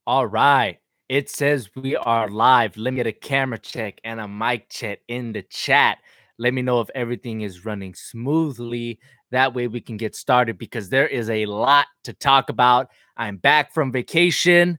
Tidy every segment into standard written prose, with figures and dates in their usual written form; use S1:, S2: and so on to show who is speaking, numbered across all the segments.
S1: All right. It says we are live. Let me get a camera check and a mic check in the chat. Let me know if everything is running smoothly. That way we can get started because there is a lot to talk about. I'm back from vacation.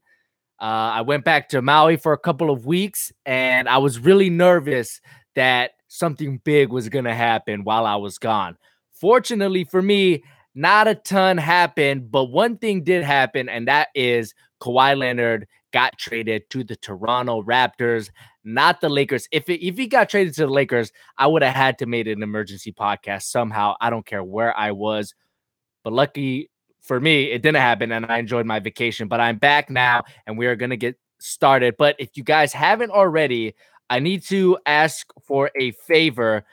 S1: I went back to Maui for a couple of weeks and I was really nervous that something big was going to happen while I was gone. Fortunately for me, not a ton happened, but one thing did happen, and that is Kawhi Leonard got traded to the Toronto Raptors, not the Lakers. If he got traded to the Lakers, I would have had to made an emergency podcast somehow. I don't care where I was, but lucky for me, it didn't happen, and I enjoyed my vacation. But I'm back now, and we are going to get started. But if you guys haven't already, I need to ask for a favor.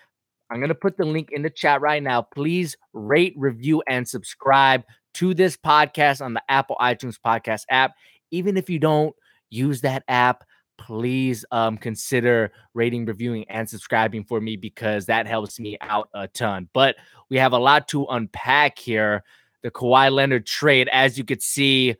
S1: I'm going to put the link in the chat right now. Please rate, review, and subscribe to this podcast on the Apple iTunes podcast app. Even if you don't use that app, please consider rating, reviewing, and subscribing for me because that helps me out a ton. But we have a lot to unpack here. The Kawhi Leonard trade, as you could see,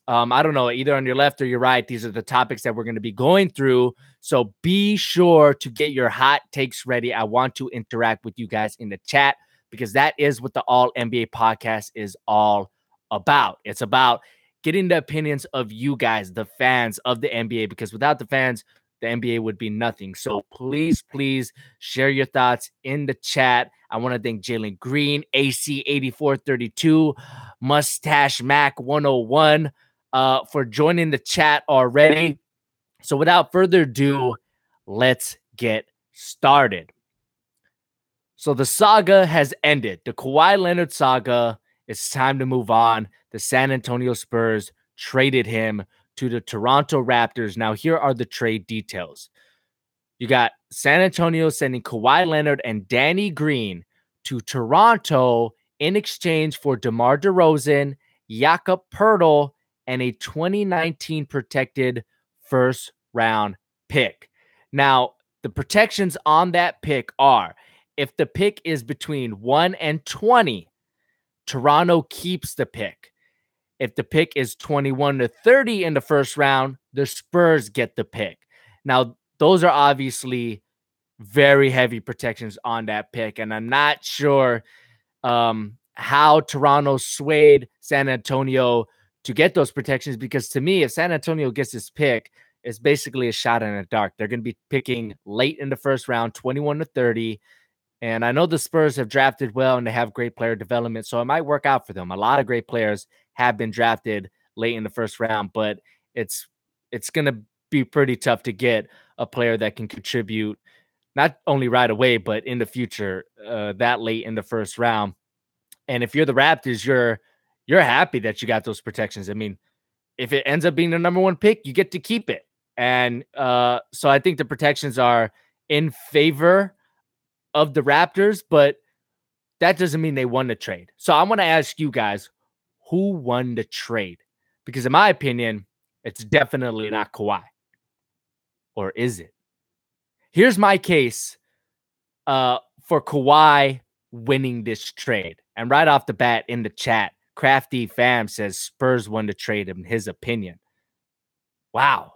S1: I don't know, either on your left or your right, these are the topics that we're going to be going through. So be sure to get your hot takes ready. I want to interact with you guys in the chat because that is what the All NBA podcast is all about. It's about getting the opinions of you guys, the fans of the NBA, because without the fans, the NBA would be nothing. So please, please share your thoughts in the chat. I want to thank Jalen Green, AC8432, Mustache Mac 101 for joining the chat already. So without further ado, let's get started. So the saga has ended. The Kawhi Leonard saga. It's time to move on. The San Antonio Spurs traded him to the Toronto Raptors. Now, here are the trade details. You got San Antonio sending Kawhi Leonard and Danny Green to Toronto in exchange for DeMar DeRozan, Jakob Poeltl, and a 2019 protected first round pick. Now, the protections on that pick are if the pick is between 1 and 20, Toronto keeps the pick. If the pick is 21 to 30 in the first round, the Spurs get the pick. Now, those are obviously very heavy protections on that pick, and I'm not sure how Toronto swayed San Antonio to get those protections, because to me, if San Antonio gets this pick, it's basically a shot in the dark. They're going to be picking late in the first round, 21 to 30. And I know the Spurs have drafted well and they have great player development, so it might work out for them. A lot of great players have been drafted late in the first round, but it's going to be pretty tough to get a player that can contribute not only right away, but in the future, that late in the first round. And if you're the Raptors, you're happy that you got those protections. I mean, if it ends up being the number one pick, you get to keep it. And so I think the protections are in favor of the Raptors, but that doesn't mean they won the trade. So I want to ask you guys, who won the trade? Because in my opinion, it's definitely not Kawhi. Or is it? Here's my case for Kawhi winning this trade. And right off the bat in the chat, Crafty Fam says Spurs won the trade in his opinion. Wow.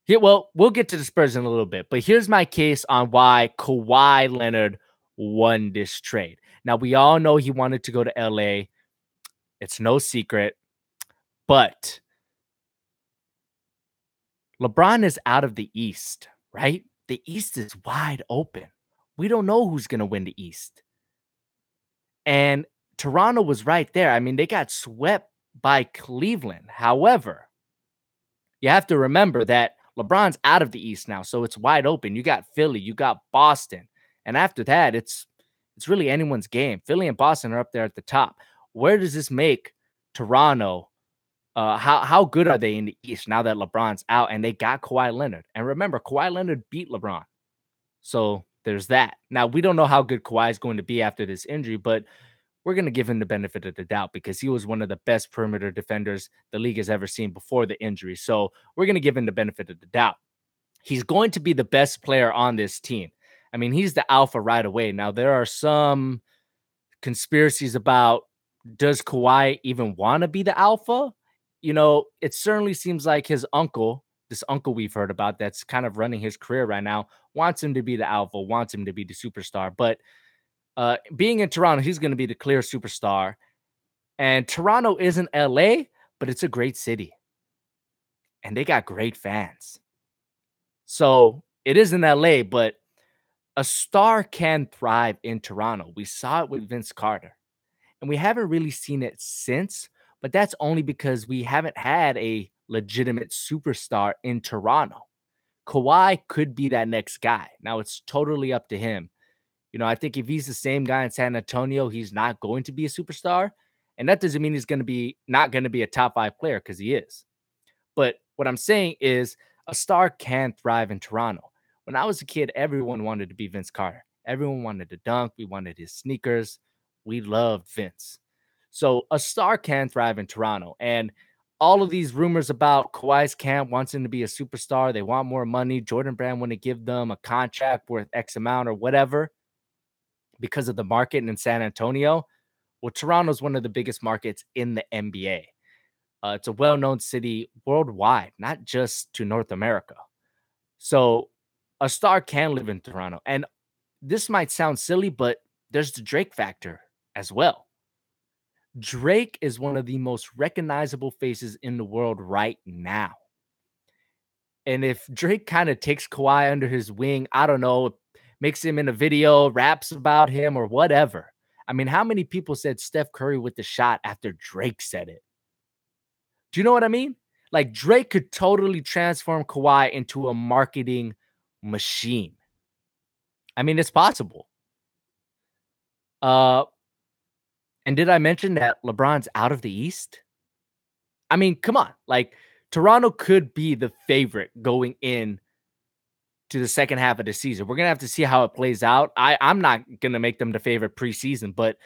S1: Yeah, well, we'll get to the Spurs in a little bit, but here's my case on why Kawhi Leonard won this trade. Now, we all know he wanted to go to LA. It's no secret, but LeBron is out of the East, right? The East is wide open. We don't know who's going to win the East. And Toronto was right there. I mean, they got swept by Cleveland. However, you have to remember that LeBron's out of the East now, so it's wide open. You got Philly, you got Boston. And after that, it's really anyone's game. Philly and Boston are up there at the top. Where does this make Toronto? How good are they in the East now that LeBron's out and they got Kawhi Leonard? And remember, Kawhi Leonard beat LeBron. So there's that. Now, we don't know how good Kawhi is going to be after this injury, but we're going to give him the benefit of the doubt because he was one of the best perimeter defenders the league has ever seen before the injury. So we're going to give him the benefit of the doubt. He's going to be the best player on this team. I mean, he's the alpha right away. Now, there are some conspiracies about, does Kawhi even want to be the alpha? it certainly seems like his uncle, this uncle we've heard about that's kind of running his career right now, wants him to be the alpha, wants him to be the superstar. But being in Toronto, he's going to be the clear superstar. And Toronto isn't LA, but it's a great city. And they got great fans. So it isn't LA, but a star can thrive in Toronto. We saw it with Vince Carter. And we haven't really seen it since, but that's only because we haven't had a legitimate superstar in Toronto. Kawhi could be that next guy. Now it's totally up to him. I think if he's the same guy in San Antonio, he's not going to be a superstar. And that doesn't mean he's going to be not going to be a top 5 player, because he is. But what I'm saying is a star can thrive in Toronto. When I was a kid, everyone wanted to be Vince Carter. Everyone wanted to dunk. We wanted his sneakers. We loved Vince. So a star can thrive in Toronto. And all of these rumors about Kawhi's camp wants him to be a superstar. They want more money. Jordan Brand want to give them a contract worth X amount or whatever because of the market in San Antonio. Well, Toronto's one of the biggest markets in the NBA. It's a well-known city worldwide, not just to North America. So a star can live in Toronto. And this might sound silly, but there's the Drake factor as well. Drake is one of the most recognizable faces in the world right now. And if Drake kind of takes Kawhi under his wing, I don't know, makes him in a video, raps about him or whatever. I mean, how many people said Steph Curry with the shot after Drake said it? Do you know what I mean? Like, Drake could totally transform Kawhi into a marketing machine. I mean, it's possible. And did I mention that LeBron's out of the East? I mean, come on. Like, Toronto could be the favorite going in to the second half of the season. We're going to have to see how it plays out. I'm not going to make them the favorite preseason, but,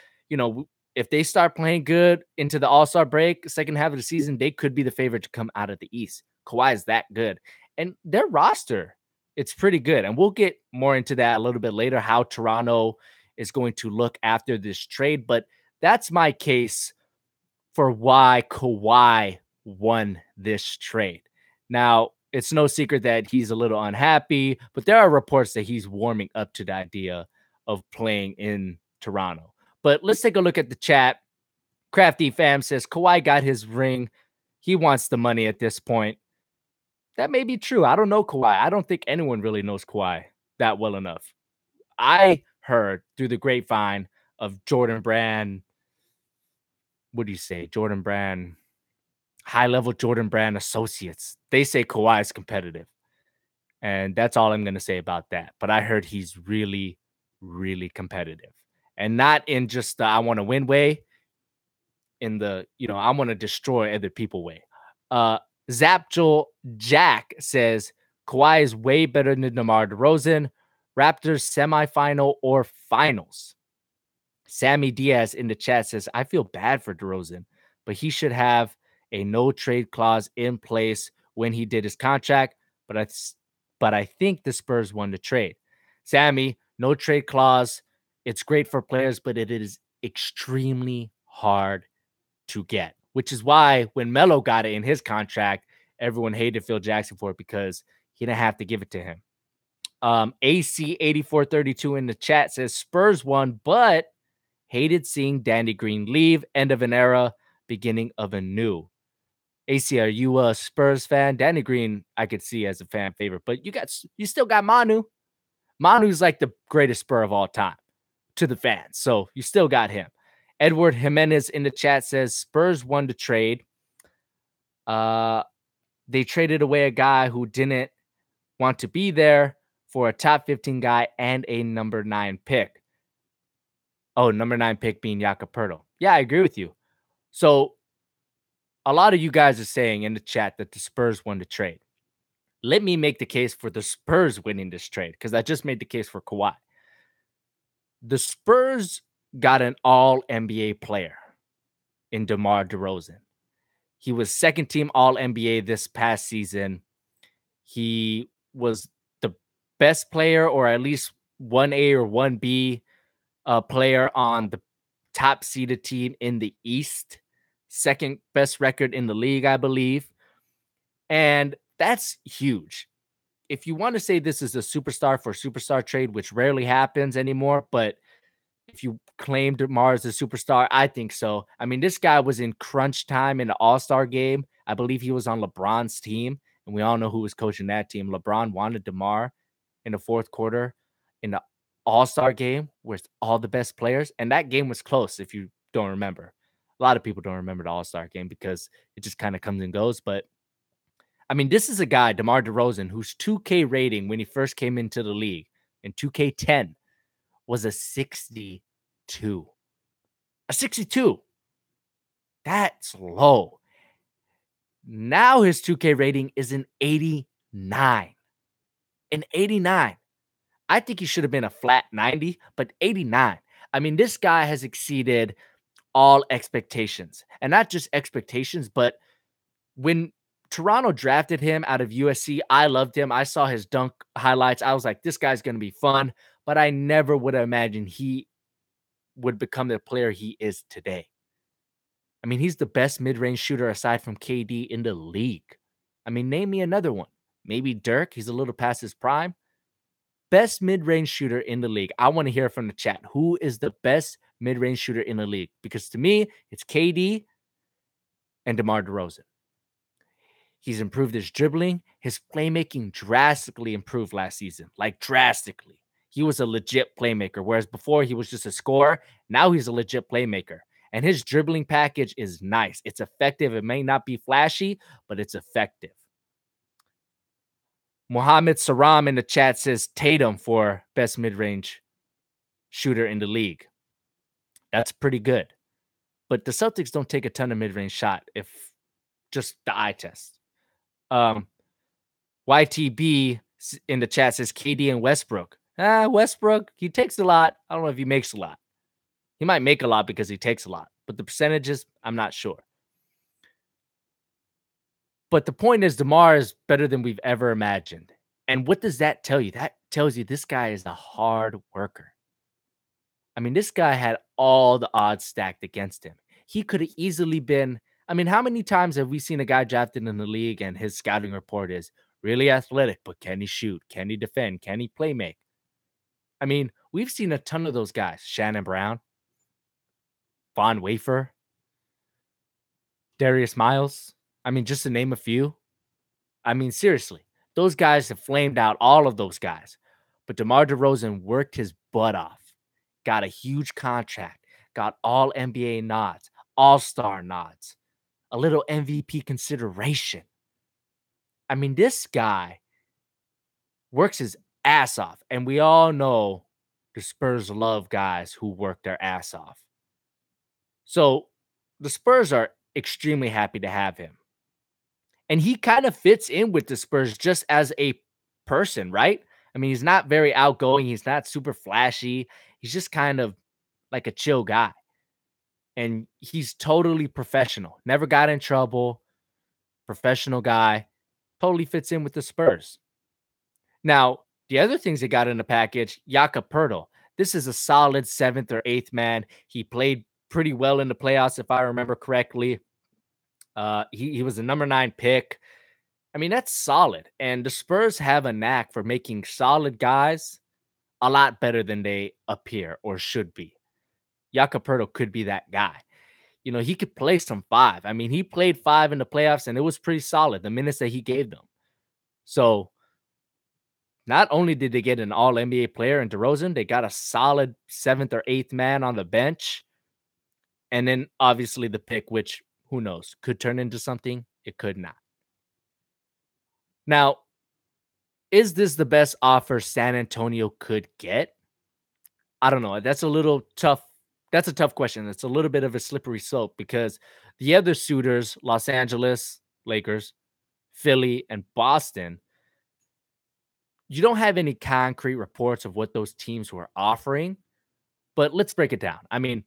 S1: if they start playing good into the All-Star break, second half of the season, they could be the favorite to come out of the East. Kawhi is that good. And their roster, it's pretty good. And we'll get more into that a little bit later, how Toronto is going to look after this trade. But that's my case for why Kawhi won this trade. Now, it's no secret that he's a little unhappy, but there are reports that he's warming up to the idea of playing in Toronto. But let's take a look at the chat. Crafty Fam says Kawhi got his ring. He wants the money at this point. That may be true. I don't know Kawhi. I don't think anyone really knows Kawhi that well enough. I heard through the grapevine of Jordan Brand. What do you say? Jordan Brand, high-level Jordan Brand associates. They say Kawhi is competitive. And that's all I'm going to say about that. But I heard he's really, really competitive. And not in just the I want to win way, in the, I want to destroy other people way. Zapjul Jack says Kawhi is way better than DeMar DeRozan. Raptors semifinal or finals. Sammy Diaz in the chat says, I feel bad for DeRozan, but he should have a no trade clause in place when he did his contract. But I think the Spurs won the trade. Sammy, no trade clause. It's great for players, but it is extremely hard to get, which is why when Melo got it in his contract, everyone hated Phil Jackson for it because he didn't have to give it to him. AC8432 in the chat says Spurs won, but hated seeing Danny Green leave. End of an era, beginning of a new. AC, are you a Spurs fan? Danny Green, I could see as a fan favorite, but you still got Manu. Manu's like the greatest Spur of all time to the fans, so you still got him. Edward Jimenez in the chat says Spurs won the trade. They traded away a guy who didn't want to be there for a top 15 guy and a number 9 pick. Oh, number 9 pick being Jakob Poeltl. Yeah, I agree with you. So a lot of you guys are saying in the chat that the Spurs won the trade. Let me make the case for the Spurs winning this trade, because I just made the case for Kawhi. The Spurs got an all-NBA player in DeMar DeRozan. He was second team all-NBA this past season. He was the best player, or at least 1A or 1B player on the top seeded team in the East. second best record in the league, I believe. And that's huge. If you want to say this is a superstar for superstar trade, which rarely happens anymore, but if you claim DeMar as a superstar, I think so. I mean, this guy was in crunch time in the All-Star game. I believe he was on LeBron's team, and we all know who was coaching that team. LeBron wanted DeMar in the fourth quarter in the All-Star game with all the best players, and that game was close if you don't remember. A lot of people don't remember the All-Star game because it just kind of comes and goes, but I mean, this is a guy, DeMar DeRozan, whose 2K rating when he first came into the league in 2K10 was a 62. A 62. That's low. Now his 2K rating is an 89. An 89. I think he should have been a flat 90, but 89. I mean, this guy has exceeded all expectations. And not just expectations, but when Toronto drafted him out of USC, I loved him. I saw his dunk highlights. I was like, this guy's going to be fun. But I never would have imagined he would become the player he is today. I mean, he's the best mid-range shooter aside from KD in the league. I mean, name me another one. Maybe Dirk. He's a little past his prime. Best mid-range shooter in the league. I want to hear from the chat. Who is the best mid-range shooter in the league? Because to me, it's KD and DeMar DeRozan. He's improved his dribbling. His playmaking drastically improved last season, like drastically. He was a legit playmaker, whereas before he was just a scorer. Now he's a legit playmaker. And his dribbling package is nice. It's effective. It may not be flashy, but it's effective. Mohammed Saram in the chat says Tatum for best mid-range shooter in the league. That's pretty good. But the Celtics don't take a ton of mid-range shot if just the eye test. YTB in the chat says KD and Westbrook. Westbrook, he takes a lot. I don't know if he makes a lot. He might make a lot because he takes a lot, but the percentages, I'm not sure. But the point is, DeMar is better than we've ever imagined. And what does that tell you? That tells you this guy is a hard worker. I mean, this guy had all the odds stacked against him. He could have easily been. I mean, how many times have we seen a guy drafted in the league and his scouting report is really athletic, but can he shoot? Can he defend? Can he play make? I mean, we've seen a ton of those guys. Shannon Brown, Von Wafer, Darius Miles. I mean, just to name a few. I mean, seriously, those guys have flamed out, all of those guys. But DeMar DeRozan worked his butt off, got a huge contract, got all NBA nods, all-star nods, a little MVP consideration. I mean, this guy works his ass off. And we all know the Spurs love guys who work their ass off. So the Spurs are extremely happy to have him. And he kind of fits in with the Spurs just as a person, right? I mean, he's not very outgoing. He's not super flashy. He's just kind of like a chill guy. And he's totally professional. Never got in trouble. Professional guy. Totally fits in with the Spurs. Now, the other things that got in the package, Jakob Poeltl. This is a solid 7th or 8th man. He played pretty well in the playoffs, if I remember correctly. He was a number 9 pick. I mean, that's solid. And the Spurs have a knack for making solid guys a lot better than they appear or should be. Jakob Poeltl could be that guy. You know, he could play some 5. I mean, he played 5 in the playoffs, and it was pretty solid, the minutes that he gave them. So, not only did they get an all-NBA player in DeRozan, they got a solid 7th or 8th man on the bench. And then, obviously, the pick, which, who knows, could turn into something. It could not. Now, is this the best offer San Antonio could get? I don't know. That's a little tough. That's a tough question. It's a little bit of a slippery slope because the other suitors, Los Angeles Lakers, Philly, and Boston, you don't have any concrete reports of what those teams were offering. But let's break it down. I mean,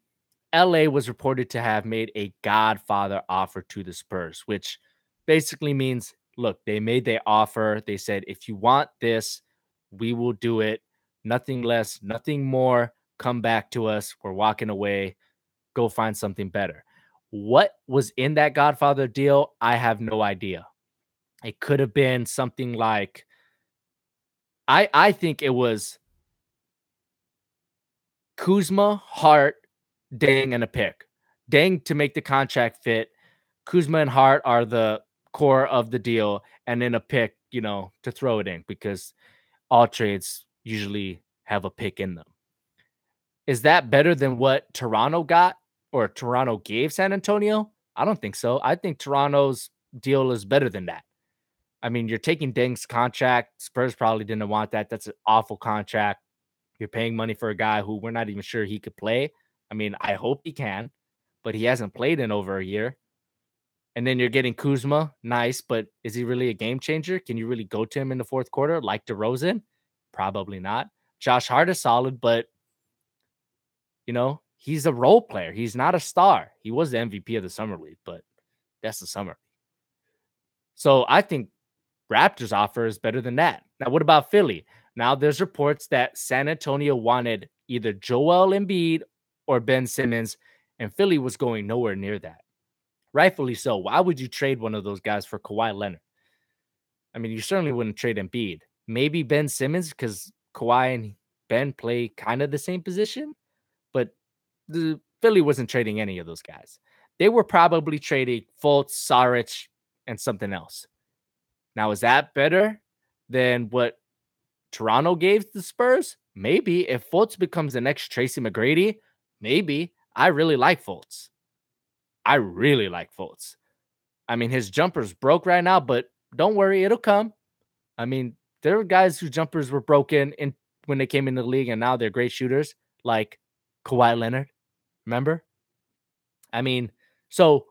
S1: LA was reported to have made a Godfather offer to the Spurs, which basically means, look, they made their offer. They said, if you want this, we will do it. Nothing less, nothing more. Come back to us. We're walking away. Go find something better. What was in that Godfather deal? I have no idea. It could have been something like I think it was Kuzma, Hart, Deng, and a pick. Deng to make the contract fit. Kuzma and Hart are the core of the deal, and then a pick, to throw it in because all trades usually have a pick in them. Is that better than what Toronto got or Toronto gave San Antonio? I don't think so. I think Toronto's deal is better than that. I mean, you're taking Deng's contract. Spurs probably didn't want that. That's an awful contract. You're paying money for a guy who we're not even sure he could play. I mean, I hope he can, but he hasn't played in over a year. And then you're getting Kuzma, nice, but is he really a game changer? Can you really go to him in the fourth quarter like DeRozan? Probably not. Josh Hart is solid, but he's a role player. He's not a star. He was the MVP of the summer league, but that's the summer. So I think Raptors offer is better than that. Now, what about Philly? Now, there's reports that San Antonio wanted either Joel Embiid or Ben Simmons, and Philly was going nowhere near that. Rightfully so. Why would you trade one of those guys for Kawhi Leonard? I mean, you certainly wouldn't trade Embiid. Maybe Ben Simmons because Kawhi and Ben play kind of the same position, but the Philly wasn't trading any of those guys. They were probably trading Fultz, Saric, and something else. Now, is that better than what Toronto gave the Spurs? Maybe. If Fultz becomes the next Tracy McGrady, maybe. I really like Fultz. I really like Fultz. I mean, his jumper's broke right now, but don't worry, it'll come. I mean, there are guys whose jumpers were broken when they came in the league, and now they're great shooters, like Kawhi Leonard. Remember? I mean, so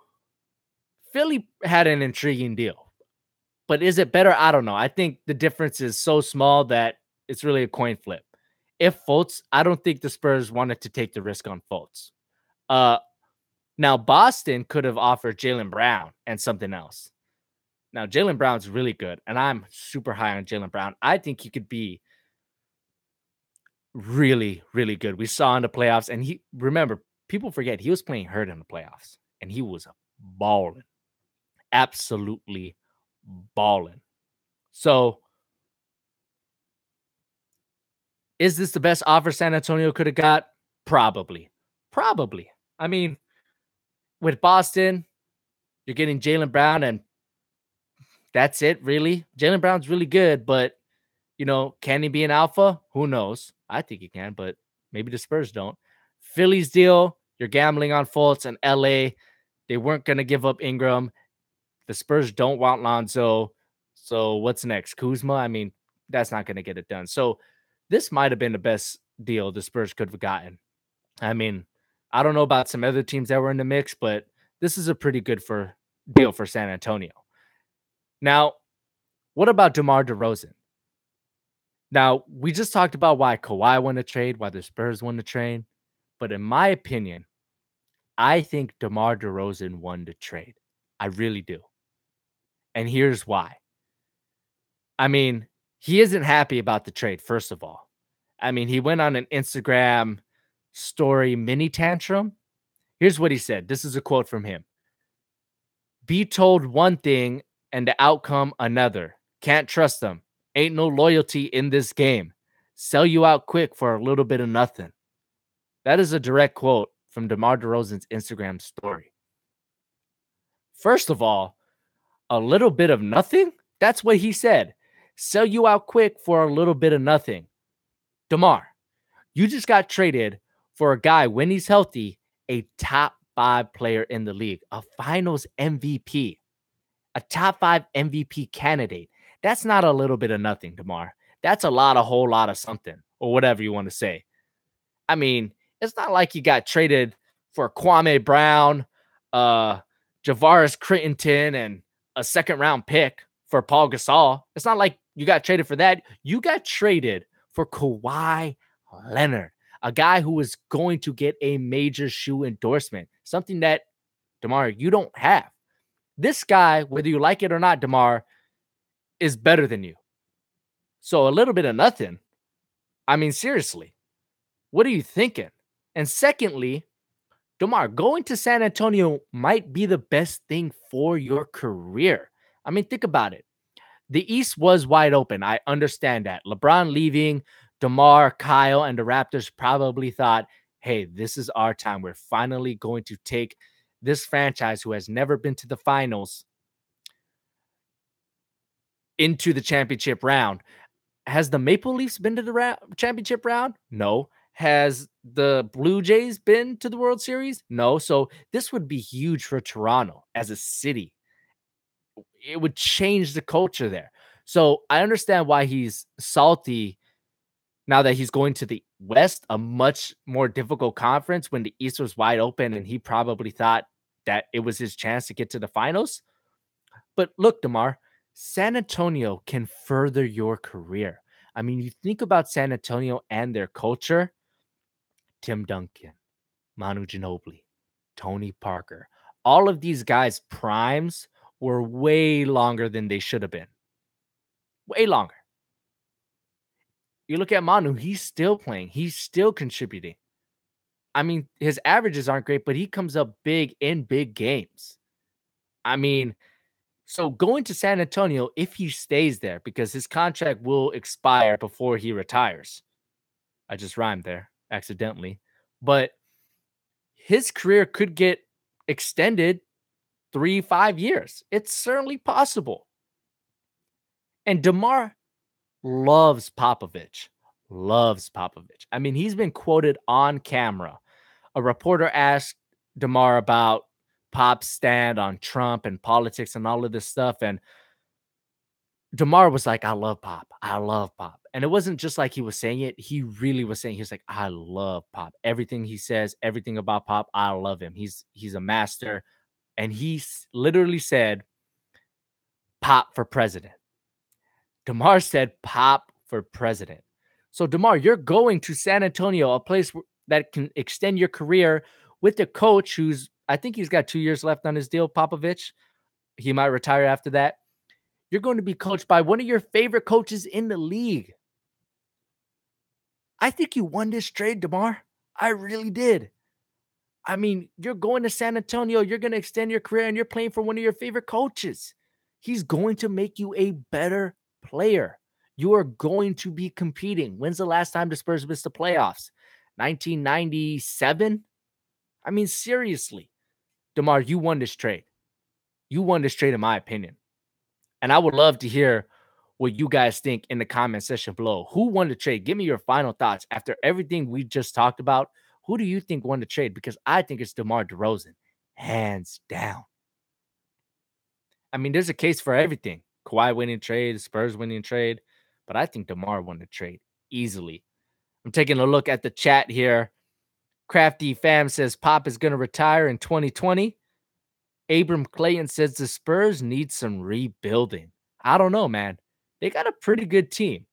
S1: Philly had an intriguing deal. But is it better? I don't know. I think the difference is so small that it's really a coin flip. If Fultz, I don't think the Spurs wanted to take the risk on Fultz. Now, Boston could have offered Jaylen Brown and something else. Now, Jaylen Brown's really good, and I'm super high on Jaylen Brown. I think he could be really, really good. We saw in the playoffs, and remember, people forget he was playing hurt in the playoffs, and he was balling, absolutely balling. So, is this the best offer San Antonio could have got? Probably. Probably. I mean, with Boston, you're getting Jaylen Brown, and that's it, really. Jaylen Brown's really good, but, can he be an alpha? Who knows? I think he can, but maybe the Spurs don't. Philly's deal, you're gambling on Fultz, and LA, they weren't going to give up Ingram. The Spurs don't want Lonzo. So what's next? Kuzma? I mean, that's not going to get it done. So this might have been the best deal the Spurs could have gotten. I mean, I don't know about some other teams that were in the mix, but this is a pretty good deal for San Antonio. Now, what about DeMar DeRozan? Now, we just talked about why Kawhi won the trade, why the Spurs won the trade. But in my opinion, I think DeMar DeRozan won the trade. I really do. And here's why. I mean, he isn't happy about the trade, first of all. I mean, he went on an Instagram story mini tantrum. Here's what he said. This is a quote from him. Be told one thing and the outcome another. Can't trust them. Ain't no loyalty in this game. Sell you out quick for a little bit of nothing. That is a direct quote from DeMar DeRozan's Instagram story. First of all, a little bit of nothing? That's what he said. Sell you out quick for a little bit of nothing. DeMar, you just got traded for a guy, when he's healthy, a top 5 player in the league, a finals MVP, a top 5 MVP candidate. That's not a little bit of nothing, DeMar. That's a whole lot of something, or whatever you want to say. I mean, it's not like you got traded for Kwame Brown, Javaris Crittenton, and a second-round pick for Paul Gasol. It's not like you got traded for that. You got traded for Kawhi Leonard, a guy who is going to get a major shoe endorsement, something that, DeMar, you don't have. This guy, whether you like it or not, DeMar, is better than you. So a little bit of nothing. I mean, seriously, what are you thinking? And secondly, DeMar, going to San Antonio might be the best thing for your career. I mean, think about it. The East was wide open. I understand that. LeBron leaving, DeMar, Kyle, and the Raptors probably thought, hey, this is our time. We're finally going to take this franchise who has never been to the finals into the championship round. Has the Maple Leafs been to the championship round? No. Has the Blue Jays been to the World Series? No. So this would be huge for Toronto as a city. It would change the culture there. So I understand why he's salty now that he's going to the West, a much more difficult conference when the East was wide open and he probably thought that it was his chance to get to the finals. But look, DeMar, San Antonio can further your career. I mean, you think about San Antonio and their culture, Tim Duncan, Manu Ginobili, Tony Parker, all of these guys' primes were way longer than they should have been. Way longer. You look at Manu, he's still playing. He's still contributing. I mean, his averages aren't great, but he comes up big in big games. I mean, so going to San Antonio, if he stays there, because his contract will expire before he retires. I just rhymed there accidentally. But his career could get extended 3-5 years. It's certainly possible. And DeMar loves Popovich. Loves Popovich. I mean, he's been quoted on camera. A reporter asked DeMar about Pop's stand on Trump and politics and all of this stuff. And DeMar was like, I love Pop. I love Pop. And it wasn't just like he was saying it. He really was saying, he was like, I love Pop. Everything he says, everything about Pop, I love him. He's a master. And he literally said, Pop for president. DeMar said, Pop for president. So, DeMar, you're going to San Antonio, a place that can extend your career with a coach who's, I think he's got 2 years left on his deal, Popovich. He might retire after that. You're going to be coached by one of your favorite coaches in the league. I think you won this trade, DeMar. I really did. I mean, you're going to San Antonio. You're going to extend your career, and you're playing for one of your favorite coaches. He's going to make you a better player. You are going to be competing. When's the last time the Spurs missed the playoffs? 1997? I mean, seriously. DeMar, you won this trade. You won this trade, in my opinion. And I would love to hear what you guys think in the comment section below. Who won the trade? Give me your final thoughts. After everything we just talked about, who do you think won the trade? Because I think it's DeMar DeRozan. Hands down. I mean, there's a case for everything. Kawhi winning trade, Spurs winning trade. But I think DeMar won the trade easily. I'm taking a look at the chat here. Crafty Fam says Pop is going to retire in 2020. Abram Clayton says the Spurs need some rebuilding. I don't know, man. They got a pretty good team.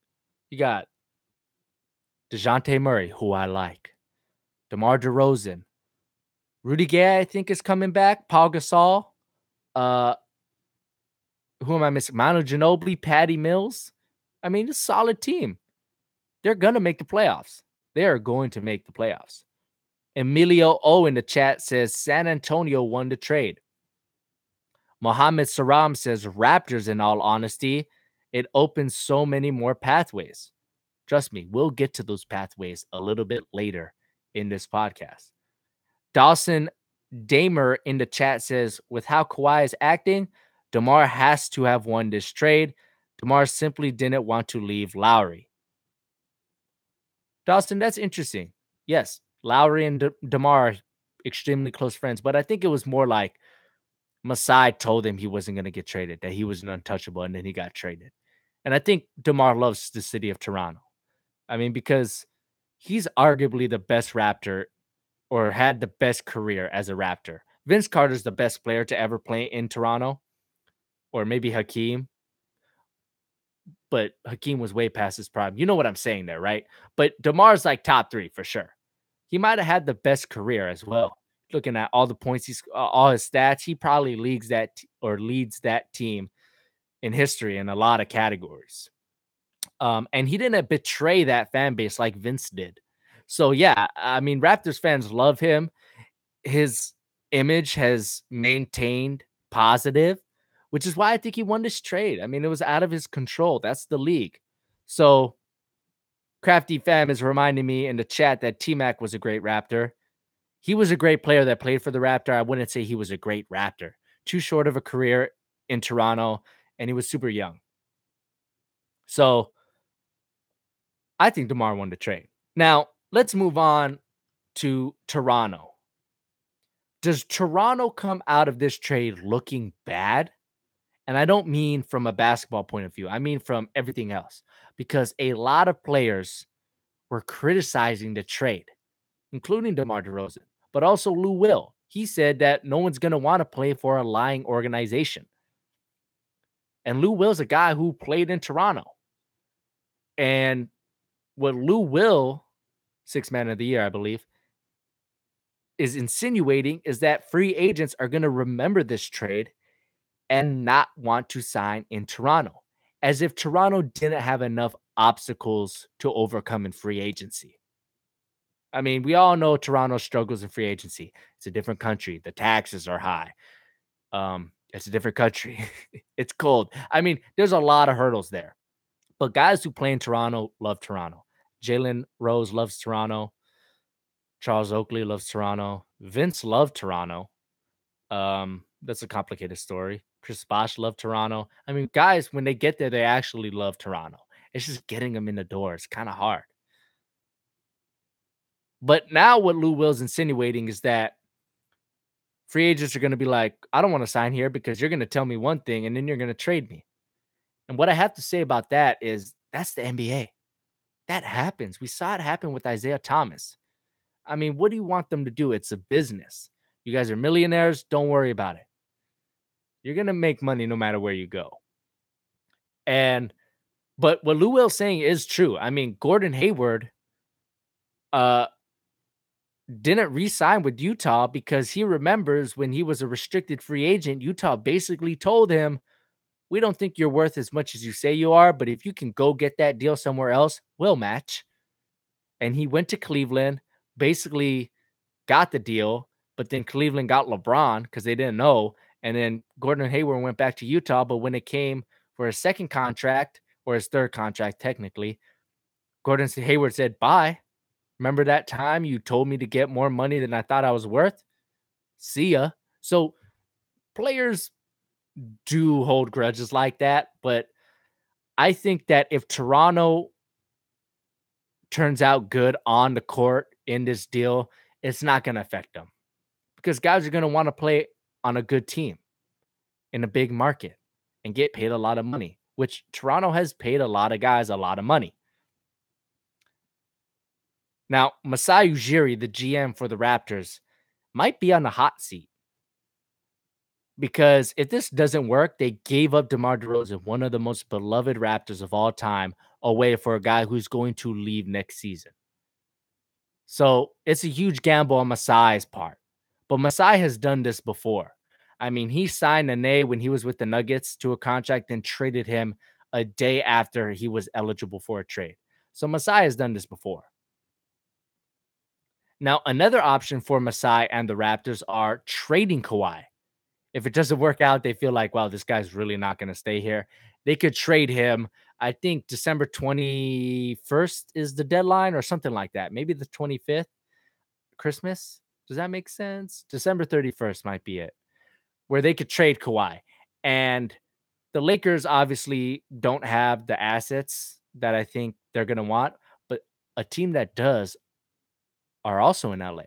S1: You got DeJounte Murray, who I like. DeMar DeRozan. Rudy Gay, I think, is coming back. Paul Gasol. Who am I missing? Manu Ginobili, Patty Mills. I mean, it's a solid team. They're going to make the playoffs. They are going to make the playoffs. Emilio O in the chat says San Antonio won the trade. Mohammed Saram says Raptors, in all honesty. It opens so many more pathways. Trust me, we'll get to those pathways a little bit later in this podcast. Dawson Damer in the chat says, with how Kauai is acting, DeMar has to have won this trade. DeMar simply didn't want to leave Lowry. Dawson, that's interesting. Yes, Lowry and DeMar are extremely close friends, but I think it was more like Masai told him he wasn't going to get traded, that he was an untouchable, and then he got traded. And I think DeMar loves the city of Toronto. I mean, because he's arguably the best Raptor or had the best career as a Raptor. Vince Carter's the best player to ever play in Toronto, or maybe Hakeem. But Hakeem was way past his prime. You know what I'm saying there, right? But DeMar's like top 3 for sure. He might have had the best career as well. Looking at all the points, all his stats, he probably leads that team in history in a lot of categories. And he didn't betray that fan base like Vince did. So yeah, I mean, Raptors fans love him. his image has maintained positive, which is why I think he won this trade. I mean, it was out of his control. That's the league. So Crafty Fam is reminding me in the chat that T-Mac was a great Raptor. He was a great player that played for the Raptor. I wouldn't say he was a great Raptor. Too short of a career in Toronto, and he was super young. So I think DeMar won the trade. Now, let's move on to Toronto. Does Toronto come out of this trade looking bad? And I don't mean from a basketball point of view. I mean from everything else. Because a lot of players were criticizing the trade, including DeMar DeRozan, but also Lou Will. He said that no one's going to want to play for a lying organization. And Lou Will's a guy who played in Toronto. And what Lou Will, sixth man of the year, I believe, is insinuating is that free agents are going to remember this trade and not want to sign in Toronto, as if Toronto didn't have enough obstacles to overcome in free agency. I mean, we all know Toronto struggles in free agency. It's a different country. The taxes are high. It's a different country. It's cold. I mean, there's a lot of hurdles there. But guys who play in Toronto love Toronto. Jalen Rose loves Toronto. Charles Oakley loves Toronto. Vince loved Toronto. That's a complicated story. Chris Bosh loved Toronto. I mean, guys, when they get there, they actually love Toronto. It's just getting them in the door. It's kind of hard. But now what Lou Will's insinuating is that free agents are going to be like, I don't want to sign here because you're going to tell me one thing and then you're going to trade me. And what I have to say about that is that's the NBA. That happens. We saw it happen with Isaiah Thomas. I mean, what do you want them to do? It's a business. You guys are millionaires. Don't worry about it. You're going to make money no matter where you go. But what Lou Will's saying is true. I mean, Gordon Hayward didn't re-sign with Utah because he remembers when he was a restricted free agent, Utah basically told him, we don't think you're worth as much as you say you are, but if you can go get that deal somewhere else, we'll match. And he went to Cleveland, basically got the deal, but then Cleveland got LeBron because they didn't know. And then Gordon Hayward went back to Utah, but when it came for his second contract, or his third contract technically, Gordon Hayward said, bye. Remember that time you told me to get more money than I thought I was worth? See ya. So players do hold grudges like that, but I think that if Toronto turns out good on the court in this deal, it's not going to affect them because guys are going to want to play on a good team in a big market and get paid a lot of money, which Toronto has paid a lot of guys a lot of money. Now, Masai Ujiri, the GM for the Raptors, might be on the hot seat because if this doesn't work, they gave up DeMar DeRozan, one of the most beloved Raptors of all time, away for a guy who's going to leave next season. So it's a huge gamble on Masai's part. But Masai has done this before. I mean, he signed Nene when he was with the Nuggets to a contract and traded him a day after he was eligible for a trade. So Masai has done this before. Now, another option for Masai and the Raptors are trading Kauai. If it doesn't work out, they feel like, wow, this guy's really not going to stay here. They could trade him. I think December 21st is the deadline or something like that. Maybe the 25th, Christmas. Does that make sense? December 31st might be it, where they could trade Kauai. And the Lakers obviously don't have the assets that I think they're going to want, but a team that does are also in LA,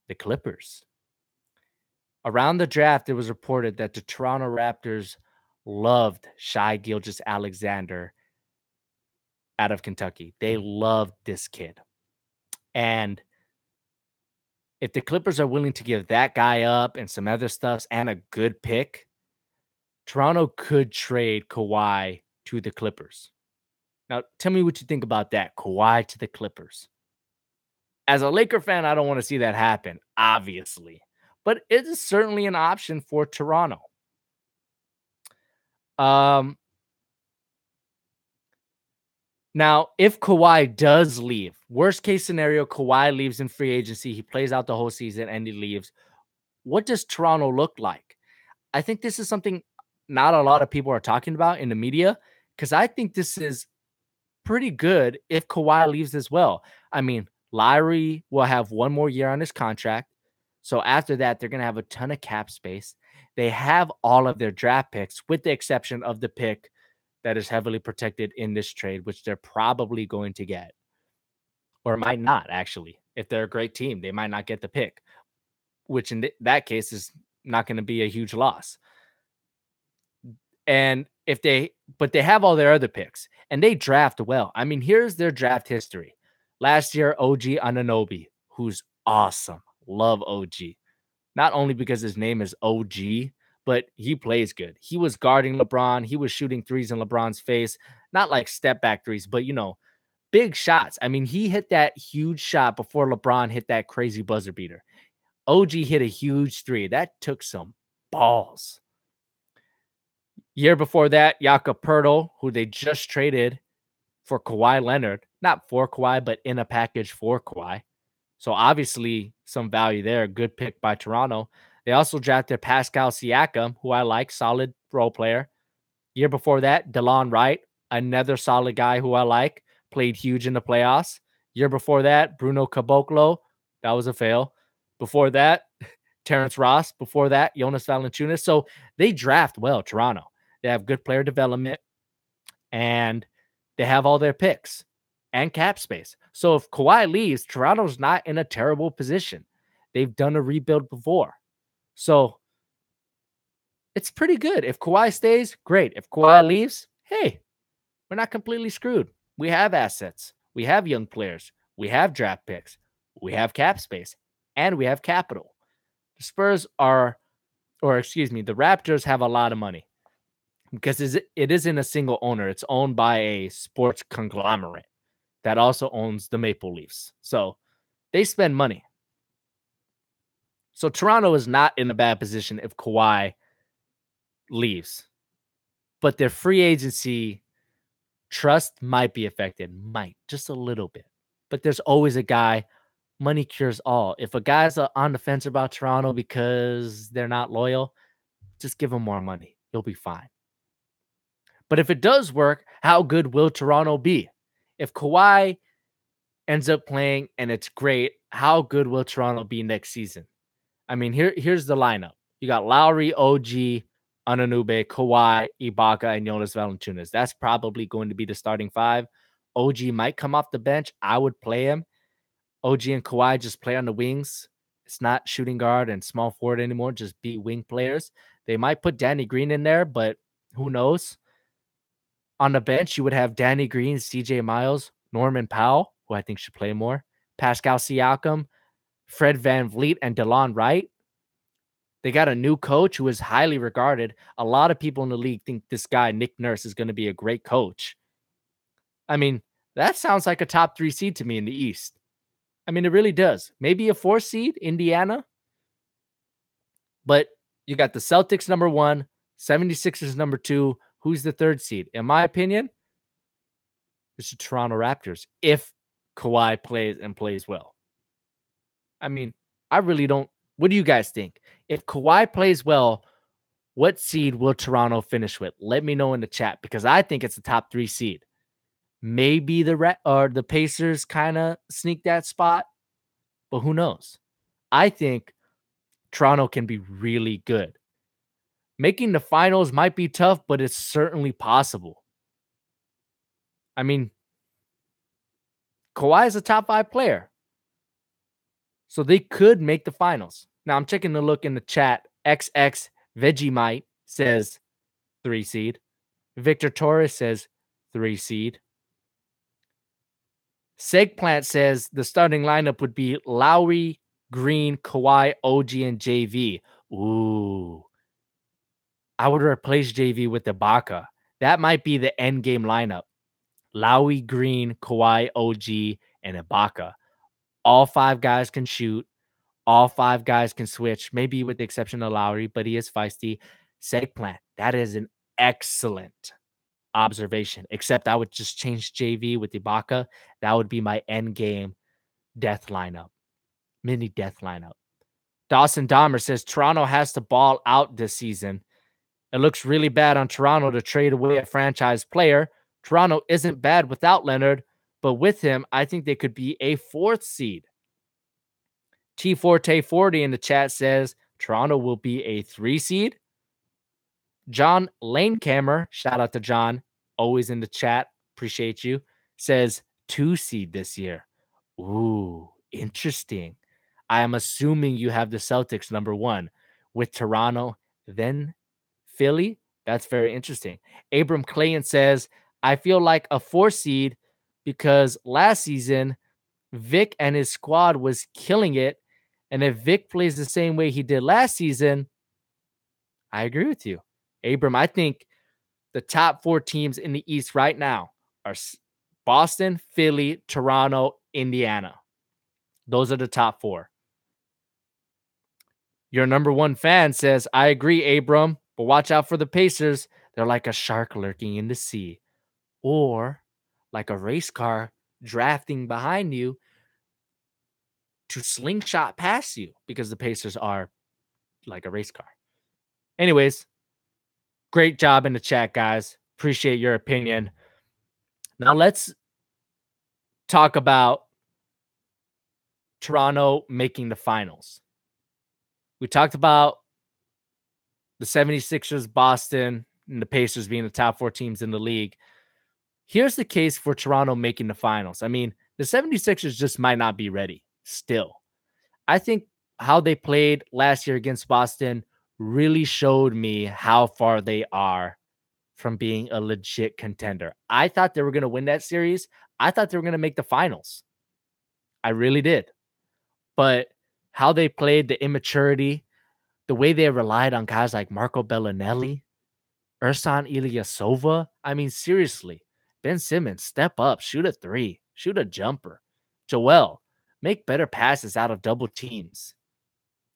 S1: the Clippers. Around the draft, it was reported that the Toronto Raptors loved Shai Gilgeous-Alexander out of Kentucky. They loved this kid. And if the Clippers are willing to give that guy up and some other stuff and a good pick, Toronto could trade Kawhi to the Clippers. Now, tell me what you think about that, Kawhi to the Clippers. As a Laker fan, I don't want to see that happen, obviously. But it is certainly an option for Toronto. Now, if Kawhi does leave, Worst case scenario, Kawhi leaves in free agency. He plays out the whole season and he leaves. What does Toronto look like? I think this is something not a lot of people are talking about in the media because I think this is pretty good if Kawhi leaves as well. I mean, Lowry will have one more year on his contract. So after that, they're going to have a ton of cap space. They have all of their draft picks, with the exception of the pick that is heavily protected in this trade, which they're probably going to get, or might not actually. If they're a great team, they might not get the pick, which in that case is not going to be a huge loss. And but they have all their other picks and they draft well. I mean, here's their draft history. Last year, OG Anunoby, who's awesome. Love OG. Not only because his name is OG, but he plays good. He was guarding LeBron. He was shooting threes in LeBron's face. Not like step back threes, but big shots. I mean, he hit that huge shot before LeBron hit that crazy buzzer beater. OG hit a huge three. That took some balls. Year before that, Jakob Poeltl, who they just traded for Kawhi Leonard, not for Kawhi, but in a package for Kawhi. So obviously some value there. Good pick by Toronto. They also drafted Pascal Siakam, who I like, solid role player. Year before that, DeLon Wright, another solid guy who I like, played huge in the playoffs. Year before that, Bruno Caboclo, that was a fail. Before that, Terrence Ross. Before that, Jonas Valanciunas. So they draft well, Toronto. They have good player development, and they have all their picks and cap space. So if Kawhi leaves, Toronto's not in a terrible position. They've done a rebuild before. So it's pretty good. If Kawhi stays, great. If Kawhi leaves, hey, we're not completely screwed. We have assets. We have young players. We have draft picks. We have cap space. And we have capital. The Spurs the Raptors have a lot of money because it isn't a single owner. It's owned by a sports conglomerate that also owns the Maple Leafs. So they spend money. So Toronto is not in a bad position if Kawhi leaves. But their free agency trust might be affected. Might, just a little bit. But there's always a guy. Money cures all. If a guy's on the fence about Toronto because they're not loyal, just give him more money. He'll be fine. But if it does work, how good will Toronto be? If Kawhi ends up playing and it's great, how good will Toronto be next season? I mean, here's the lineup. You got Lowry, OG, Anunoby, Kawhi, Ibaka, and Jonas Valanciunas. That's probably going to be the starting five. OG might come off the bench. I would play him. OG and Kawhi just play on the wings. It's not shooting guard and small forward anymore. Just be wing players. They might put Danny Green in there, but who knows? On the bench, you would have Danny Green, CJ Miles, Norman Powell, who I think should play more, Pascal Siakam, Fred VanVleet, and DeLon Wright. They got a new coach who is highly regarded. A lot of people in the league think this guy, Nick Nurse, is going to be a great coach. I mean, that sounds like a top 3 seed to me in the East. I mean, it really does. Maybe a 4 seed, Indiana. But you got the Celtics number 1, 76ers number 2. Who's the 3rd seed? In my opinion, it's the Toronto Raptors if Kawhi plays well. I mean, I really don't. What do you guys think? If Kawhi plays well, what seed will Toronto finish with? Let me know in the chat because I think it's the top 3 seed. Maybe the Pacers kind of sneak that spot, but who knows? I think Toronto can be really good. Making the finals might be tough, but it's certainly possible. I mean, Kawhi is a top 5 player. So they could make the finals. Now I'm checking the look in the chat. XX Vegemite says 3 seed. Victor Torres says 3 seed. Segplant says the starting lineup would be Lowry, Green, Kawhi, OG, and JV. Ooh. I would replace JV with Ibaka. That might be the end game lineup. Lowry, Green, Kawhi, OG, and Ibaka. All 5 guys can shoot. All 5 guys can switch, maybe with the exception of Lowry, but he is feisty. Segplant, that is an excellent observation, except I would just change JV with Ibaka. That would be my end game death lineup, mini death lineup. Dawson Dahmer says Toronto has to ball out this season. It looks really bad on Toronto to trade away a franchise player. Toronto isn't bad without Leonard, but with him, I think they could be a 4th seed. T Forte 40 in the chat says Toronto will be a 3 seed. John Lanecamer, shout out to John, always in the chat, appreciate you, says 2 seed this year. Ooh, interesting. I am assuming you have the Celtics number 1 with Toronto, then Philly. That's very interesting. Abram Clayton says, I feel like a 4 seed because last season, Vic and his squad was killing it. And if Vic plays the same way he did last season, I agree with you. Abram, I think the top 4 teams in the East right now are Boston, Philly, Toronto, Indiana. Those are the top 4. Your number 1 fan says, I agree, Abram, but watch out for the Pacers. They're like a shark lurking in the sea, or like a race car drafting behind you to slingshot past you, because the Pacers are like a race car. Anyways, great job in the chat, guys. Appreciate your opinion. Now let's talk about Toronto making the finals. We talked about the 76ers, Boston, and the Pacers being the top 4 teams in the league. Here's the case for Toronto making the finals. I mean, the 76ers just might not be ready still. I think how they played last year against Boston really showed me how far they are from being a legit contender. I thought they were going to win that series. I thought they were going to make the finals. I really did. But how they played, the immaturity, the way they relied on guys like Marco Bellinelli, Ersan Ilyasova. I mean, seriously, Ben Simmons, step up, shoot a 3, shoot a jumper. Joel, make better passes out of double teams.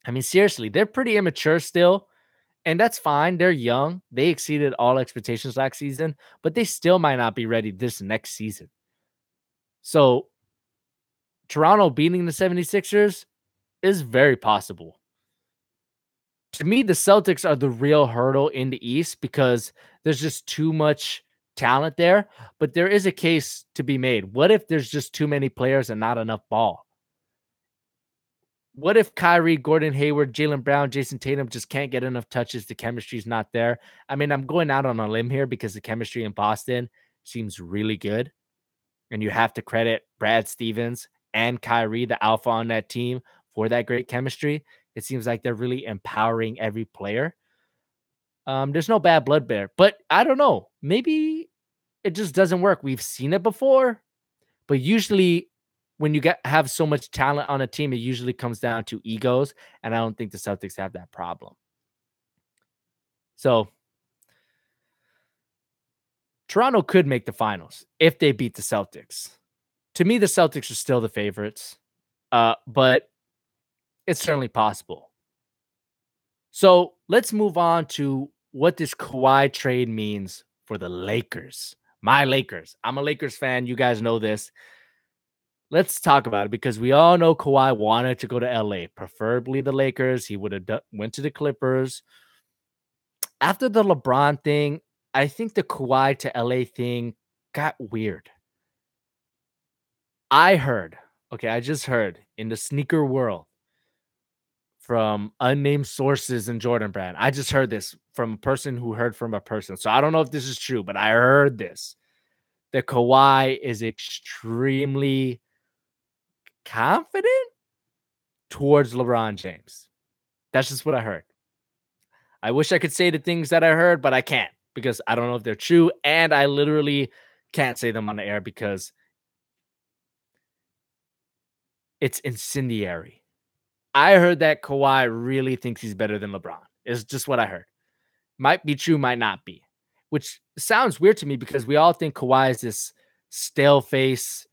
S1: I mean, seriously, they're pretty immature still, and that's fine. They're young. They exceeded all expectations last season, but they still might not be ready this next season. So Toronto beating the 76ers is very possible. To me, the Celtics are the real hurdle in the East because there's just too much talent there, but there is a case to be made. What if there's just too many players and not enough ball? What if Kyrie, Gordon Hayward, Jaylen Brown, Jason Tatum just can't get enough touches? The chemistry's not there. I mean, I'm going out on a limb here because the chemistry in Boston seems really good. And you have to credit Brad Stevens and Kyrie, the alpha on that team, for that great chemistry. It seems like they're really empowering every player. There's no bad blood there, but I don't know. Maybe it just doesn't work. We've seen it before, but usually when you have so much talent on a team, it usually comes down to egos, and I don't think the Celtics have that problem. So Toronto could make the finals if they beat the Celtics. To me, the Celtics are still the favorites, but it's certainly possible. So let's move on to what this Kawhi trade means for the Lakers. My Lakers. I'm a Lakers fan. You guys know this. Let's talk about it because we all know Kawhi wanted to go to LA, preferably the Lakers. He would have went to the Clippers. After the LeBron thing, I think the Kawhi to LA thing got weird. I just heard in the sneaker world from unnamed sources in Jordan Brand. I just heard this from a person who heard from a person. So I don't know if this is true, but I heard this. That Kawhi is extremely confident towards LeBron James. That's just what I heard. I wish I could say the things that I heard, but I can't because I don't know if they're true. And I literally can't say them on the air because it's incendiary. I heard that Kawhi really thinks he's better than LeBron. It's just what I heard. Might be true, might not be. Which sounds weird to me because we all think Kawhi is this stale face,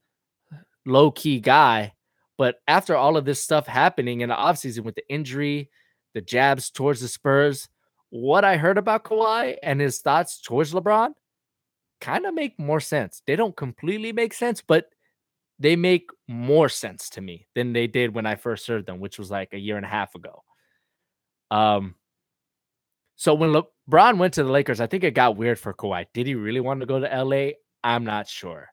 S1: low-key guy. But after all of this stuff happening in the offseason with the injury, the jabs towards the Spurs, what I heard about Kawhi and his thoughts towards LeBron, kind of make more sense. They don't completely make sense, but they make more sense to me than they did when I first heard them, which was like a year and a half ago. Um, so when LeBron went to the Lakers, I think it got weird for Kawhi. Did he really want to go to LA? I'm not sure.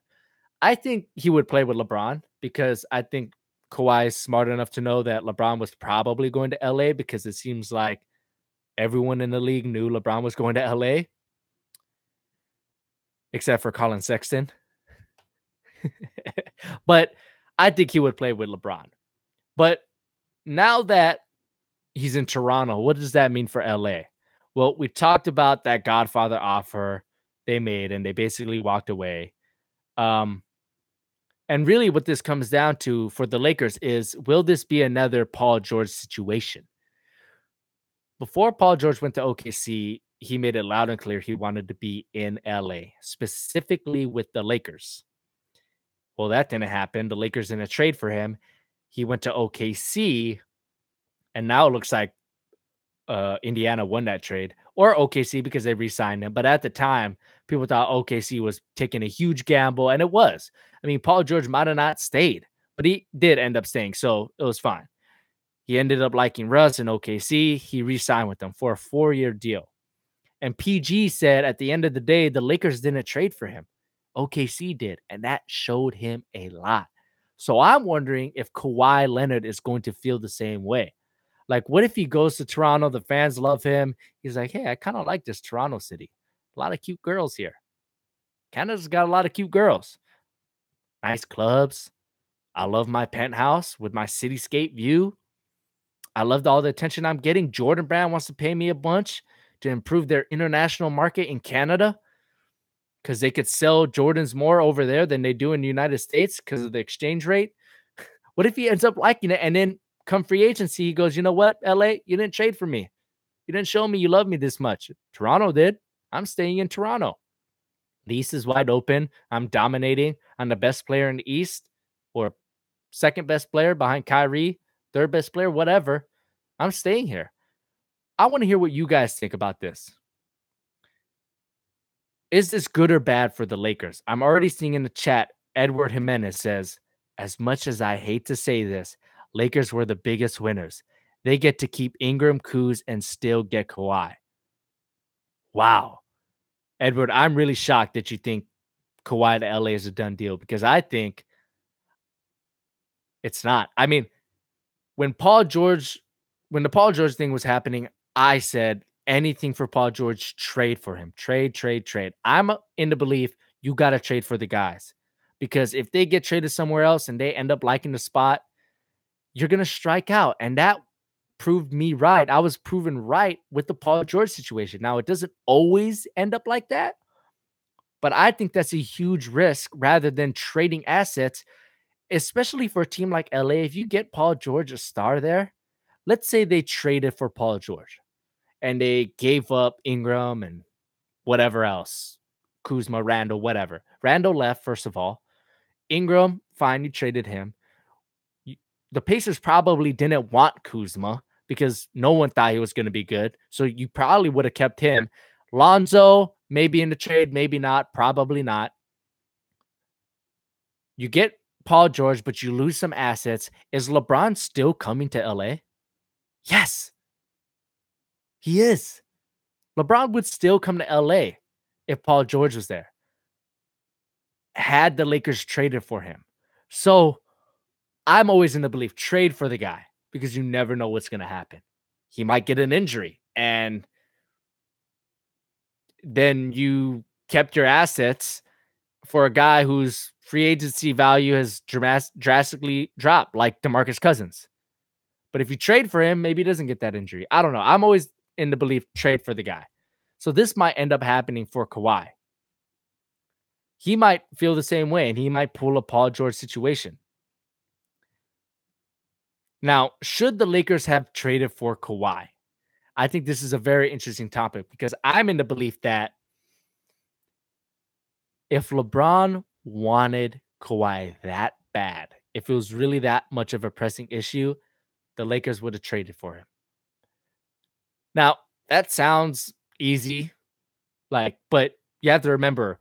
S1: I think he would play with LeBron because I think Kawhi is smart enough to know that LeBron was probably going to LA because it seems like everyone in the league knew LeBron was going to LA except for Colin Sexton. But I think he would play with LeBron. But now that he's in Toronto, what does that mean for LA? Well, we talked about that Godfather offer they made and they basically walked away. Um, and really what this comes down to for the Lakers is, will this be another Paul George situation? Before Paul George went to OKC, he made it loud and clear he wanted to be in LA, specifically with the Lakers. Well, that didn't happen. The Lakers didn't trade for him. He went to OKC, and now it looks like Indiana won that trade, or OKC because they re-signed him. But at the time, people thought OKC was taking a huge gamble, and it was. I mean, Paul George might have not stayed, but he did end up staying, so it was fine. He ended up liking Russ in OKC. He re-signed with them for a 4-year deal. And PG said at the end of the day, the Lakers didn't trade for him. OKC did, and that showed him a lot. So I'm wondering if Kawhi Leonard is going to feel the same way. Like, what if he goes to Toronto? The fans love him. He's like, hey, I kind of like this Toronto city. A lot of cute girls here. Canada's got a lot of cute girls. Nice clubs. I love my penthouse with my cityscape view. I loved all the attention I'm getting. Jordan Brand wants to pay me a bunch to improve their international market in Canada because they could sell Jordans more over there than they do in the United States because of the exchange rate. What if he ends up liking it and then come free agency, he goes, you know what, LA, you didn't trade for me. You didn't show me you love me this much. Toronto did. I'm staying in Toronto. The East is wide open. I'm dominating. I'm the best player in the East, or second best player behind Kyrie, third best player, whatever. I'm staying here. I want to hear what you guys think about this. Is this good or bad for the Lakers? I'm already seeing in the chat, Edward Jimenez says, as much as I hate to say this, Lakers were the biggest winners. They get to keep Ingram, Kuz, and still get Kawhi. Wow. Edward, I'm really shocked that you think Kawhi to LA is a done deal because I think it's not. I mean, when the Paul George thing was happening, I said anything for Paul George, trade for him. Trade. I'm in the belief you got to trade for the guys because if they get traded somewhere else and they end up liking the spot, you're going to strike out. And that proved me right. I was proven right with the Paul George situation. Now, it doesn't always end up like that, but I think that's a huge risk rather than trading assets, especially for a team like LA. If you get Paul George, a star there, let's say they traded for Paul George and they gave up Ingram and whatever else, Kuzma, Randall, whatever. Randall left, first of all. Ingram, fine, you traded him. The Pacers probably didn't want Kuzma because no one thought he was going to be good. So you probably would have kept him. Lonzo, maybe in the trade, maybe not, probably not. You get Paul George, but you lose some assets. Is LeBron still coming to LA? Yes, he is. LeBron would still come to LA if Paul George was there, had the Lakers traded for him. So I'm always in the belief, trade for the guy because you never know what's going to happen. He might get an injury and then you kept your assets for a guy whose free agency value has drastically dropped, like DeMarcus Cousins. But if you trade for him, maybe he doesn't get that injury. I don't know. I'm always in the belief, trade for the guy. So this might end up happening for Kawhi. He might feel the same way, and he might pull a Paul George situation. Now, should the Lakers have traded for Kawhi? I think this is a very interesting topic because I'm in the belief that if LeBron wanted Kawhi that bad, if it was really that much of a pressing issue, the Lakers would have traded for him. Now, that sounds easy, but you have to remember,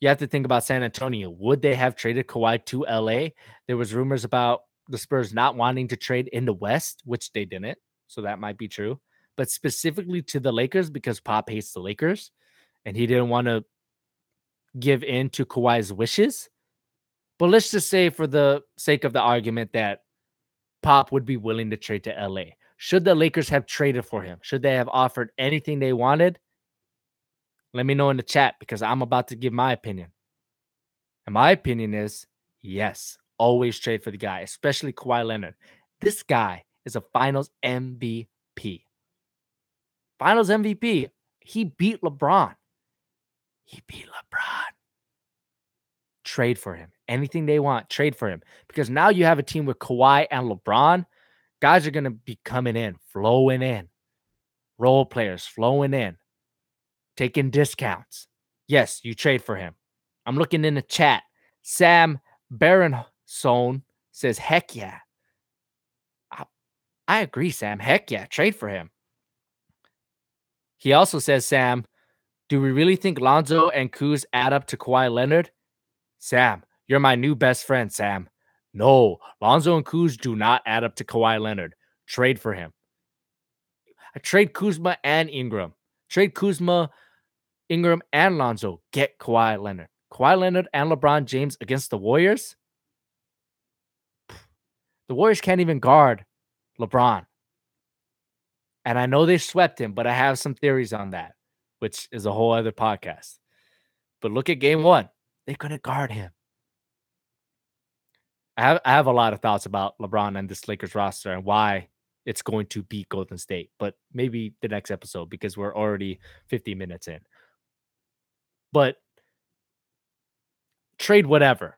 S1: You have to think about San Antonio. Would they have traded Kawhi to LA? There was rumors about the Spurs not wanting to trade in the West, which they didn't. So that might be true. But specifically to the Lakers, because Pop hates the Lakers and he didn't want to give in to Kawhi's wishes. But let's just say, for the sake of the argument, that Pop would be willing to trade to LA. Should the Lakers have traded for him? Should they have offered anything they wanted? Let me know in the chat, because I'm about to give my opinion. And my opinion is yes, always trade for the guy, especially Kawhi Leonard. This guy is a finals MVP. Finals MVP. He beat LeBron. He beat LeBron. Trade for him. Anything they want, trade for him. Because now you have a team with Kawhi and LeBron. Guys are going to be coming in, flowing in. Role players flowing in, taking discounts. Yes, you trade for him. I'm looking in the chat. Sam Baronson says, heck yeah. I agree, Sam. Heck yeah, trade for him. He also says, Sam, do we really think Lonzo and Kuz add up to Kawhi Leonard? Sam, you're my new best friend, Sam. No, Lonzo and Kuz do not add up to Kawhi Leonard. Trade for him. I trade Kuzma and Ingram. Trade Kuzma, Ingram, and Lonzo. Get Kawhi Leonard. Kawhi Leonard and LeBron James against the Warriors? The Warriors can't even guard LeBron. And I know they swept him, but I have some theories on that, which is a whole other podcast. But look at game one. They couldn't guard him. I have a lot of thoughts about LeBron and this Lakers roster and why it's going to beat Golden State, but maybe the next episode, because we're already 50 minutes in. But trade whatever.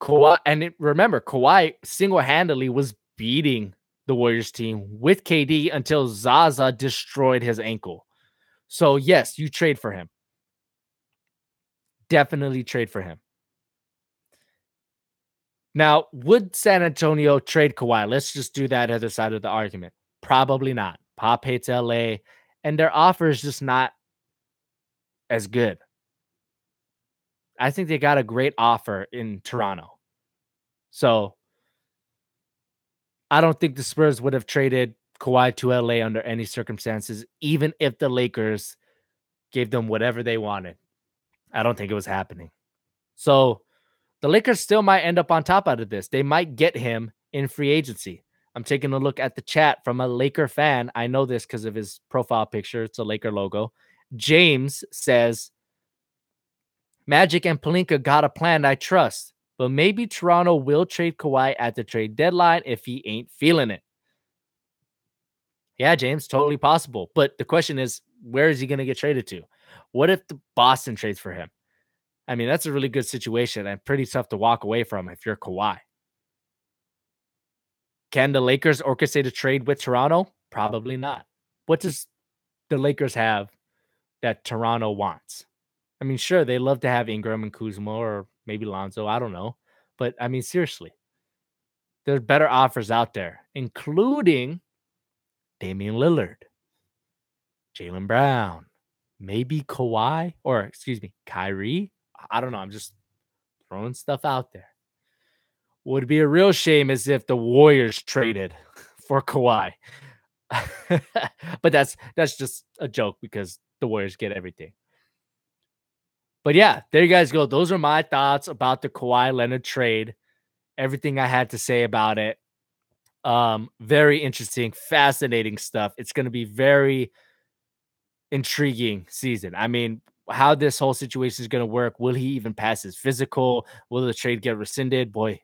S1: Kawhi, and remember, Kawhi single-handedly was beating the Warriors team with KD until Zaza destroyed his ankle. So yes, you trade for him. Definitely trade for him. Now, would San Antonio trade Kawhi? Let's just do that other side of the argument. Probably not. Pop hates LA, and their offer is just not as good. I think they got a great offer in Toronto. So I don't think the Spurs would have traded Kawhi to LA under any circumstances, even if the Lakers gave them whatever they wanted. I don't think it was happening. So the Lakers still might end up on top out of this. They might get him in free agency. I'm taking a look at the chat from a Laker fan. I know this because of his profile picture. It's a Laker logo. James says, Magic and Pelinka got a plan I trust, but maybe Toronto will trade Kawhi at the trade deadline if he ain't feeling it. Yeah, James, totally possible. But the question is, where is he going to get traded to? What if the Boston trades for him? I mean, that's a really good situation and pretty tough to walk away from if you're Kawhi. Can the Lakers orchestrate a trade with Toronto? Probably not. What does the Lakers have that Toronto wants? I mean, sure, they love to have Ingram and Kuzma or maybe Lonzo. I don't know. But, I mean, seriously, there's better offers out there, including Damian Lillard, Jaylen Brown, maybe Kawhi, or excuse me, Kyrie. I don't know. I'm just throwing stuff out there. Would be a real shame as if the Warriors traded for Kawhi. But that's just a joke because the Warriors get everything. But yeah, there you guys go. Those are my thoughts about the Kawhi Leonard trade. Everything I had to say about it. Very interesting, fascinating stuff. It's going to be very intriguing season. I mean, how this whole situation is going to work. Will he even pass his physical? Will the trade get rescinded? Boy,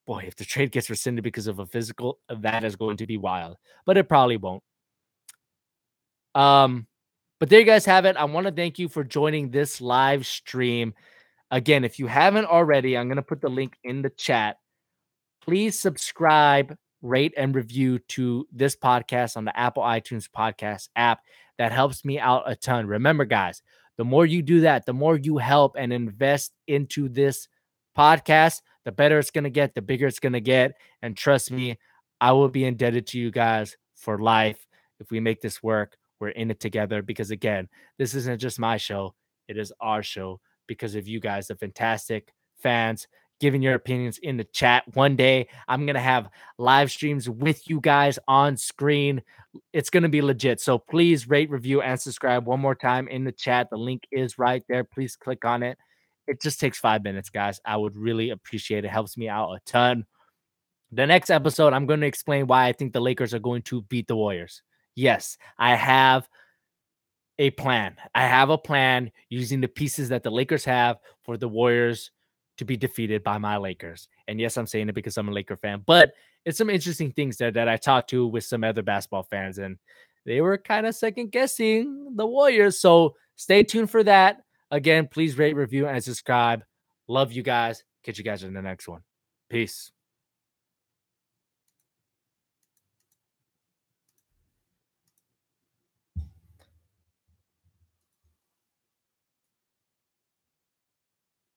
S1: if the trade gets rescinded because of a physical, that is going to be wild. But it probably won't. But there you guys have it. I want to thank you for joining this live stream. Again, if you haven't already, I'm going to put the link in the chat. Please subscribe, rate, and review to this podcast on the Apple iTunes podcast app. That helps me out a ton. Remember, guys, the more you do that, the more you help and invest into this podcast, the better it's going to get, the bigger it's going to get. And trust me, I will be indebted to you guys for life. If we make this work, we're in it together because, again, this isn't just my show. It is our show because of you guys, the fantastic fans, giving your opinions in the chat. One day, I'm going to have live streams with you guys on screen. It's going to be legit. So please rate, review, and subscribe one more time in the chat. The link is right there. Please click on it. It just takes 5 minutes, guys. I would really appreciate it. It helps me out a ton. The next episode, I'm going to explain why I think the Lakers are going to beat the Warriors. Yes, I have a plan. I have a plan using the pieces that the Lakers have for the Warriors to be defeated by my Lakers. And yes, I'm saying it because I'm a Laker fan, but it's some interesting things that I talked to with some other basketball fans, and they were kind of second guessing the Warriors. So stay tuned for that. Again, please rate, review, and subscribe. Love you guys. Catch you guys in the next one. Peace.